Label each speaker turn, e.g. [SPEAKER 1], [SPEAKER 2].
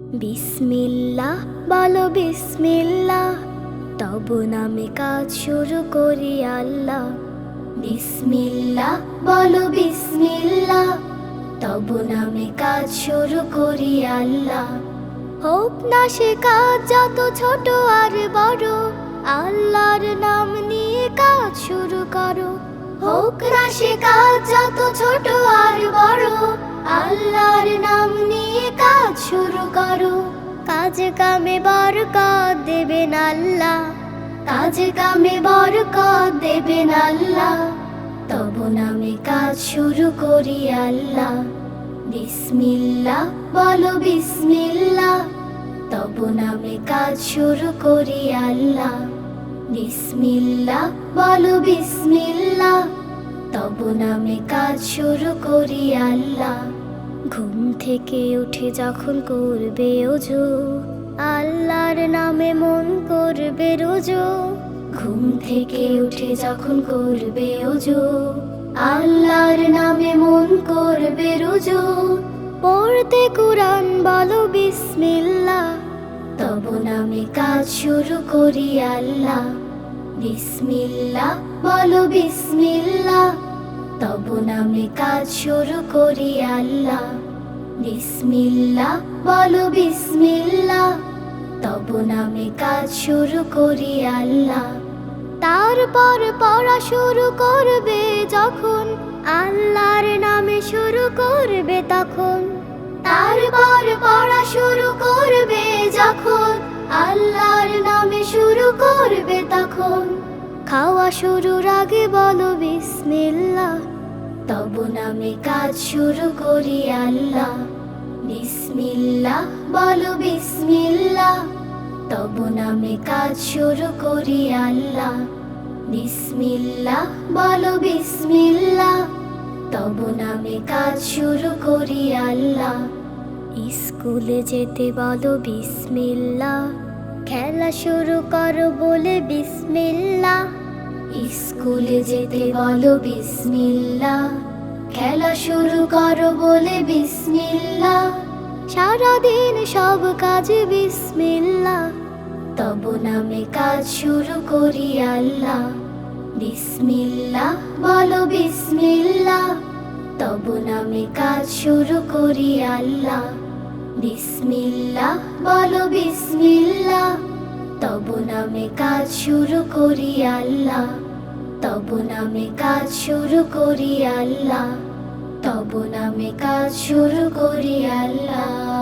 [SPEAKER 1] বিসমিল্লাহ বলো বিসমিল্লাহ, তব নামে কাজ শুরু করি আল্লাহ। বিসমিল্লাহ বলো বিসমিল্লাহ, তব নামে কাজ শুরু করি আল্লাহ। হোক না সে কাজ যত ছোট আর বড়, আল্লাহর নাম নিয়ে কাজ শুরু করো। হোক না সে কাজ যত ছোট আর বড়, আল্লাহর নাম নিয়ে কাজ শুরু করো। কাজ কামে বরকত দেবেন আল্লাহ, কাজ কামে বরকত দেবেন আল্লাহ। তব নামে কাজ শুরু করি আল্লাহ। বিসমিল্লাহ বলো বিসমিল্লাহ, তব নামে কাজ শুরু করি আল্লাহ। বিসমিল্লাহ বলো বিসমিল্লাহ, তব নামে কাজ শুরু করি আল্লাহ। ঘুম থেকে উঠে যখন করবে ওযু, আল্লাহর নামে মন করবে রুজু। ঘুম থেকে উঠে যখন করবে ওযু, আল্লাহর নামে মন করবে রুজু। পড়তে কুরআন বলো বিসমিল্লাহ, তব নামে কাজ শুরু করি আল্লাহ। বিসমিল্লাহ বলো বিসমিল্লাহ, তব নামে কাজ শুরু করি আল্লাহ। বিসমিল্লাহ বলো বিসমিল্লাহ, তব নামে কাজ শুরু করি আল্লাহ। তারপর পড়া শুরু করবে যখন, আল্লাহর নামে শুরু করবে তখন। তারপর পড়া শুরু করবে যখন, আল্লাহর নামে শুরু করবে তখন। খাওয়া শুরুর আগে বলো বিসমিল্লাহ, তব নামে কাজ শুরু করি আল্লাহ। বিসমিল্লাহ বলো বিসমিল্লাহ, তব নামে কাজ শুরু করি আল্লাহ। বিসমিল্লাহ বলো বিসমিল্লাহ, তব নামে কাজ শুরু করি আল্লাহ। স্কুলে যেতে বলো বিসমিল্লাহ, খেলা শুরু করো বলে বিসমিল্লাহ। স্কুলে যেতে বলো বিসমিল্লাহ, খেলা শুরু করো বলে বিসমিল্লাহ। সারাদিন সব কাজে বিসমিল্লাহ, তব নামে কাজ শুরু করি আল্লাহ। বিসমিল্লাহ বলো বিসমিল্লাহ, তব নামে কাজ শুরু করি আল্লাহ। বিসমিল্লাহ বলো বিসমিল্লাহ, তব নামে কাজ শুরু করি আল্লাহ। তব নামে কাজ শুরু করি আল্লাহ। তব নামে কাজ শুরু করি আল্লাহ।